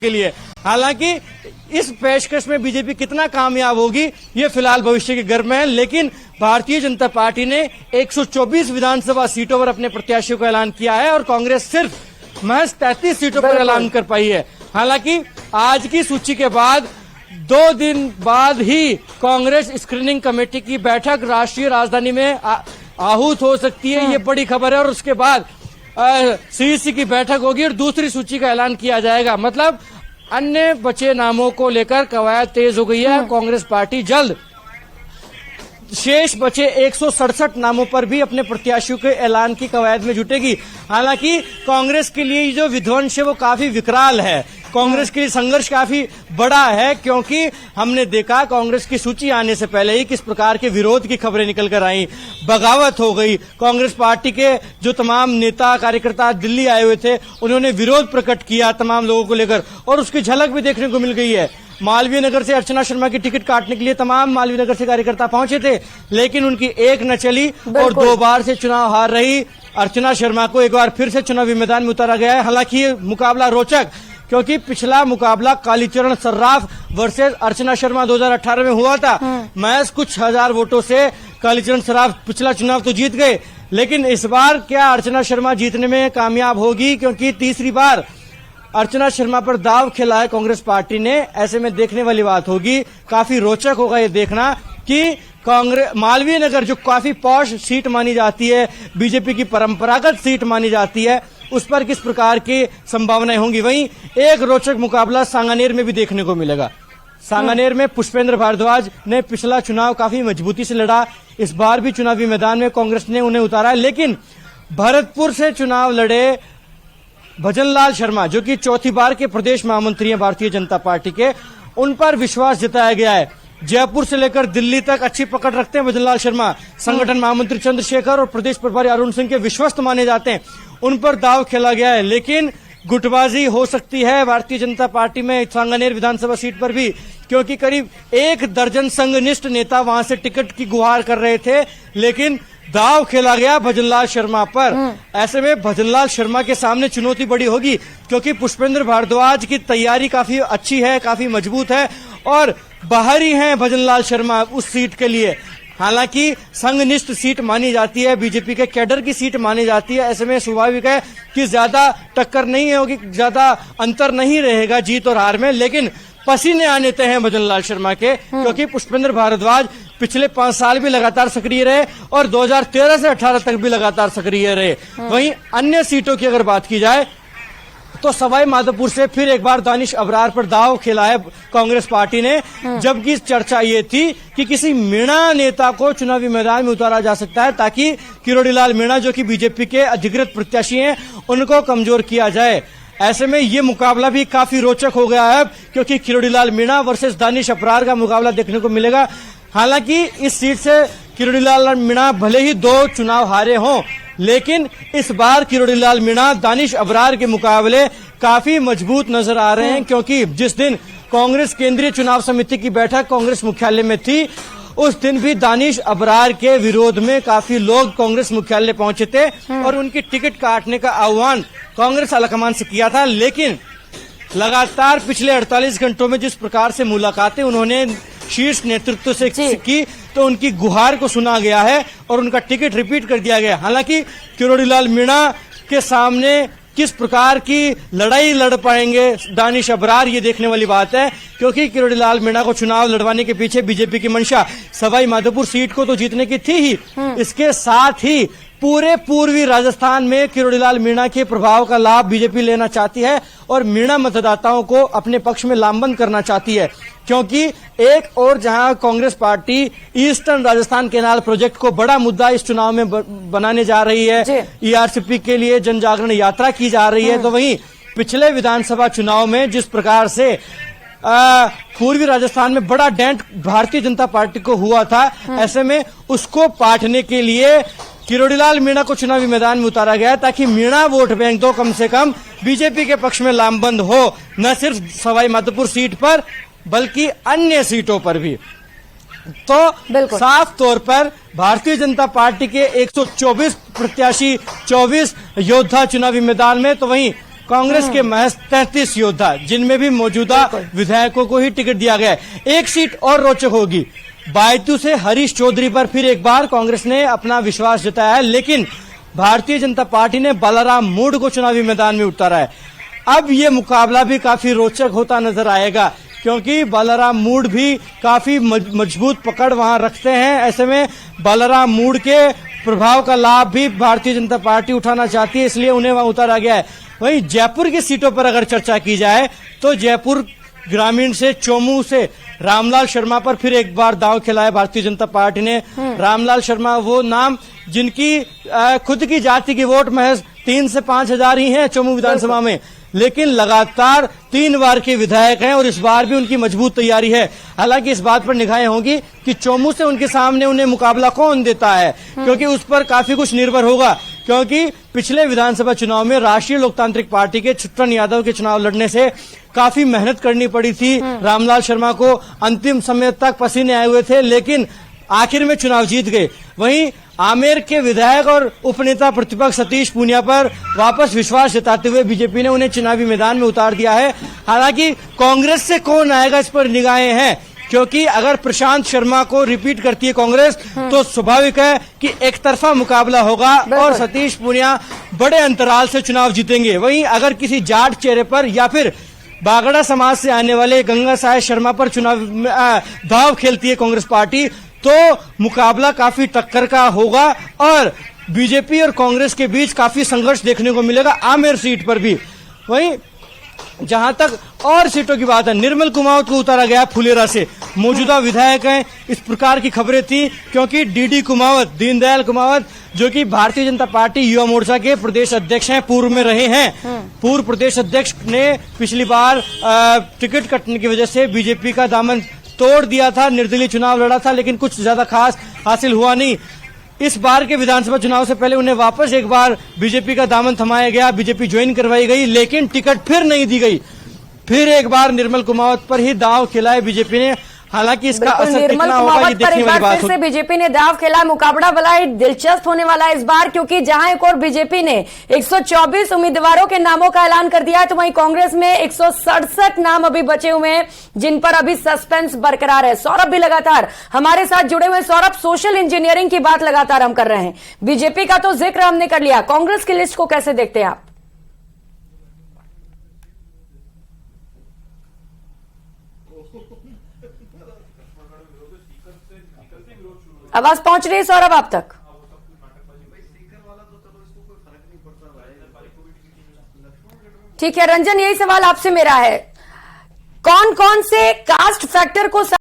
के लिए। हालांकि इस पेशकश में बीजेपी कितना कामयाब होगी ये फिलहाल भविष्य के गर्भ में है, लेकिन भारतीय जनता पार्टी ने 124 विधानसभा सीटों पर अपने प्रत्याशियों का ऐलान किया है और कांग्रेस सिर्फ महज 33 सीटों पर ऐलान कर पाई है। हालांकि आज की सूची के बाद 2 दिन बाद ही कांग्रेस स्क्रीनिंग कमेटी की बैठक राष्ट्रीय राजधानी में आहूत हो सकती है, ये बड़ी खबर है। और उसके बाद सीईसी की बैठक होगी और दूसरी सूची का ऐलान किया जाएगा। मतलब अन्य बचे नामों को लेकर कवायद तेज हो गई है। कांग्रेस पार्टी जल्द शेष बचे 167 नामों पर भी अपने प्रत्याशियों के ऐलान की कवायद में जुटेगी। हालांकि कांग्रेस के लिए जो विध्वंस है वो काफी विकराल है, कांग्रेस के लिए संघर्ष काफी बड़ा है, क्योंकि हमने देखा कांग्रेस की सूची आने से पहले ही किस प्रकार के विरोध की खबरें निकल कर आई, बगावत हो गई। कांग्रेस पार्टी के जो तमाम नेता कार्यकर्ता दिल्ली आए हुए थे उन्होंने विरोध प्रकट किया तमाम लोगों को लेकर, और उसकी झलक भी देखने को मिल गई है। मालवीय नगर से अर्चना शर्मा की टिकट काटने के लिए तमाम मालवीय नगर से कार्यकर्ता पहुंचे थे, लेकिन उनकी एक न चली और 2 बार से चुनाव हार रही अर्चना शर्मा को एक बार फिर से चुनावी मैदान में उतारा गया है। हालांकि ये मुकाबला रोचक, क्योंकि पिछला मुकाबला कालीचरण सर्राफ वर्सेस अर्चना शर्मा 2018 में हुआ था। महज कुछ हजार वोटों से कालीचरण सर्राफ पिछला चुनाव तो जीत गए, लेकिन इस बार क्या अर्चना शर्मा जीतने में कामयाब होगी? क्योंकि तीसरी बार अर्चना शर्मा पर दाव खेला है कांग्रेस पार्टी ने। ऐसे में देखने वाली बात होगी, काफी रोचक होगा ये देखना कि कांग्रेस मालवीय नगर जो काफी पॉश सीट मानी जाती है, बीजेपी की परंपरागत सीट मानी जाती है, उस पर किस प्रकार की संभावनाएं होंगी। वहीं एक रोचक मुकाबला सांगानेर में भी देखने को मिलेगा। सांगानेर में पुष्पेंद्र भारद्वाज ने पिछला चुनाव काफी मजबूती से लड़ा, इस बार भी चुनावी मैदान में कांग्रेस ने उन्हें उतारा, लेकिन भरतपुर से चुनाव लड़े भजनलाल शर्मा जो कि चौथी बार के प्रदेश महामंत्री हैं भारतीय जनता पार्टी के, उन पर विश्वास जताया गया है। जयपुर से लेकर दिल्ली तक अच्छी पकड़ रखते हैं भजनलाल शर्मा। संगठन महामंत्री चंद्रशेखर और प्रदेश प्रभारी अरुण सिंह के विश्वस्त माने जाते हैं, उन पर दाव खेला गया है। लेकिन गुटबाजी हो सकती है भारतीय जनता पार्टी में सांगानेर विधानसभा सीट पर भी, क्योंकि करीब 1 दर्जन संघनिष्ठ नेता वहां से टिकट की गुहार कर रहे थे, लेकिन दाव खेला गया भजनलाल शर्मा पर। ऐसे में भजनलाल शर्मा के सामने चुनौती बड़ी होगी, क्योंकि पुष्पेंद्र भारद्वाज की तैयारी काफी अच्छी है, काफी मजबूत है और बाहरी हैं भजनलाल शर्मा उस सीट के लिए। हालांकि संघनिष्ठ सीट मानी जाती है, बीजेपी के कैडर की सीट मानी जाती है। ऐसे में स्वाभाविक है कि ज्यादा टक्कर नहीं होगी, ज्यादा अंतर नहीं रहेगा जीत और हार में, लेकिन पसीने आने तय हैं भजनलाल शर्मा के, क्योंकि पुष्पेंद्र भारद्वाज पिछले 5 साल भी लगातार सक्रिय रहे और 2013 से 18 तक भी लगातार सक्रिय रहे। वहीं अन्य सीटों की अगर बात की जाए तो सवाई माधोपुर से फिर एक बार दानिश अबरार पर दाव खेला है कांग्रेस पार्टी ने, जबकि चर्चा ये थी कि किसी मीणा नेता को चुनावी मैदान में उतारा जा सकता है ताकि किरोड़ीलाल मीणा जो कि बीजेपी के अधिकृत प्रत्याशी हैं उनको कमजोर किया जाए। ऐसे में ये मुकाबला भी काफी रोचक हो गया है, क्योंकि किरोड़ीलाल मीणा वर्सेस दानिश अबरार का मुकाबला देखने को मिलेगा। हालांकि इस सीट से किरोड़ीलाल मीणा भले ही 2 चुनाव हारे हों, लेकिन इस बार किरोड़ीलाल मीणा दानिश अबरार के मुकाबले काफी मजबूत नजर आ रहे हैं, क्योंकि जिस दिन कांग्रेस केंद्रीय चुनाव समिति की बैठक कांग्रेस मुख्यालय में थी, उस दिन भी दानिश अबरार के विरोध में काफी लोग कांग्रेस मुख्यालय पहुंचे थे और उनकी टिकट काटने का आह्वान कांग्रेस आलाकमान से किया था। लेकिन लगातार पिछले 48 घंटों में जिस प्रकार से मुलाकातें उन्होंने शीर्ष नेतृत्व से की, तो उनकी गुहार को सुना गया है और उनका टिकट रिपीट कर दिया गया। हालांकि किरोड़ीलाल मीणा के सामने किस प्रकार की लड़ाई लड़ पाएंगे दानिश अबरार, ये देखने वाली बात है, क्योंकि किरोड़ीलाल मीणा को चुनाव लड़वाने के पीछे बीजेपी की मंशा सवाई माधोपुर सीट को तो जीतने की थी ही, इसके साथ ही पूरे पूर्वी राजस्थान में किरोड़ीलाल मीणा के प्रभाव का लाभ बीजेपी लेना चाहती है और मीणा मतदाताओं को अपने पक्ष में लामबंद करना चाहती है। क्योंकि एक और जहां Congress party eastern Rajasthan canal project को बड़ा मुद्दा इस चुनाव में बनाने जा रही है, ईआरसीपी के लिए जन जागरण यात्रा की जा रही है, तो वहीं पिछले विधानसभा चुनाव में जिस प्रकार से पूर्वी राजस्थान में बड़ा डेंट भारतीय जनता पार्टी को हुआ था, ऐसे में उसको पाटने के लिए किरोड़ीलाल मीणा को चुनावी मैदान में उतारा गया ताकि मीणा वोट बैंक तो कम से कम बीजेपी के पक्ष में लामबंद हो, न सिर्फ सवाई माधोपुर सीट पर बल्कि अन्य सीटों पर भी। तो साफ तौर पर भारतीय जनता पार्टी के 124 प्रत्याशी, 24 योद्धा चुनावी मैदान में, तो वहीं कांग्रेस के महज 33 योद्धा, जिनमें भी मौजूदा विधायकों को ही टिकट दिया गया है। एक सीट और रोचक होगी, बायतू से हरीश चौधरी पर फिर एक बार कांग्रेस ने अपना विश्वास जताया है, लेकिन भारतीय जनता पार्टी ने बालाराम मूड को चुनावी मैदान में उतारा है। अब ये मुकाबला भी काफी रोचक होता नजर आएगा, क्योंकि बालाराम मूड भी काफी मजबूत पकड़ वहां रखते हैं। ऐसे में बालाराम मूड के प्रभाव का लाभ भी भारतीय जनता पार्टी उठाना चाहती है, इसलिए उन्हें वहां उतारा गया है। वहीं जयपुर की सीटों पर अगर चर्चा की जाए तो जयपुर ग्रामीण से चोमू से रामलाल शर्मा पर फिर एक बार दांव खिलाया भारतीय जनता पार्टी ने। रामलाल शर्मा वो नाम जिनकी खुद की जाति की वोट महज 3 से 5 हजार ही है चोमू विधानसभा में, लेकिन लगातार 3 बार के विधायक हैं और इस बार भी उनकी मजबूत तैयारी है। हालांकि इस बात पर निगाहें होंगी कि चोमू से उनके सामने उन्हें मुकाबला कौन देता है, क्योंकि उस पर काफी कुछ निर्भर होगा। क्योंकि पिछले विधानसभा चुनाव में राष्ट्रीय लोकतांत्रिक पार्टी के छुट्टन यादव के चुनाव लड़ने से काफी मेहनत करनी पड़ी थी। रामलाल शर्मा को अंतिम समय तक पसीने आए हुए थे, लेकिन आखिर में चुनाव जीत गए। वहीं आमेर के विधायक और उपनेता प्रतिपक्ष सतीश पूनिया पर वापस विश्वास जताते हुए बीजेपी ने उन्हें चुनावी मैदान में उतार दिया है। हालांकि कांग्रेस से कौन आएगा इस पर निगाहें हैं, क्योंकि अगर प्रशांत शर्मा को रिपीट करती है कांग्रेस तो स्वाभाविक है कि एक तरफा मुकाबला होगा और सतीश पूनिया बड़े अंतराल से चुनाव जीतेंगे। वहीं अगर किसी जाट चेहरे पर या फिर बागड़ा समाज से आने वाले गंगा साहेब शर्मा पर चुनाव दांव खेलती है कांग्रेस पार्टी, तो मुकाबला काफी टक्कर का होगा और बीजेपी और कांग्रेस के बीच काफी संघर्ष देखने को मिलेगा आमेर सीट पर भी। वहीं जहां तक और सीटों की बात है, निर्मल कुमावत को उतारा गया फुलेरा से, मौजूदा विधायक हैं, इस प्रकार की खबरें थी क्योंकि डीडी कुमावत, दीनदयाल कुमावत, जो कि भारतीय जनता पार्टी युवा मोर्चा के प्रदेश अध्यक्ष हैं, पूर्व में रहे हैं। पूर्व प्रदेश अध्यक्ष ने पिछली बार टिकट कटने की वजह से बीजेपी का दामन तोड़ दिया था, निर्दलीय चुनाव लड़ा था, लेकिन कुछ ज्यादा खास हासिल हुआ नहीं। इस बार के विधानसभा चुनाव से पहले उन्हें वापस एक बार बीजेपी का दामन थमाया गया, बीजेपी ज्वाइन करवाई गई, लेकिन टिकट फिर नहीं दी गई। फिर एक बार निर्मल कुमावत पर ही दांव खिलाए बीजेपी ने। हालांकि इसका असर कितना होगा ये देखने वाली बात है। फिर से बीजेपी ने दांव खेला, मुकाबला बड़ा ही दिलचस्प होने वाला है इस बार, क्योंकि जहां एक और बीजेपी ने 124 उम्मीदवारों के नामों का ऐलान कर दिया है, तो वहीं कांग्रेस में 167 नाम अभी बचे हुए हैं, जिन पर अभी सस्पेंस बरकरार है। सौरभ भी लगातार हमारे साथ जुड़े हुए। सौरभ, सोशल इंजीनियरिंग की बात लगातार हम कर रहे हैं, बीजेपी का तो जिक्र हमने कर लिया, कांग्रेस की लिस्ट को कैसे देखते हैं आप? आवाज पहुंच रही है सौरभ आप तक? ठीक है रंजन, यही सवाल आपसे मेरा है, कौन कौन से कास्ट फैक्टर को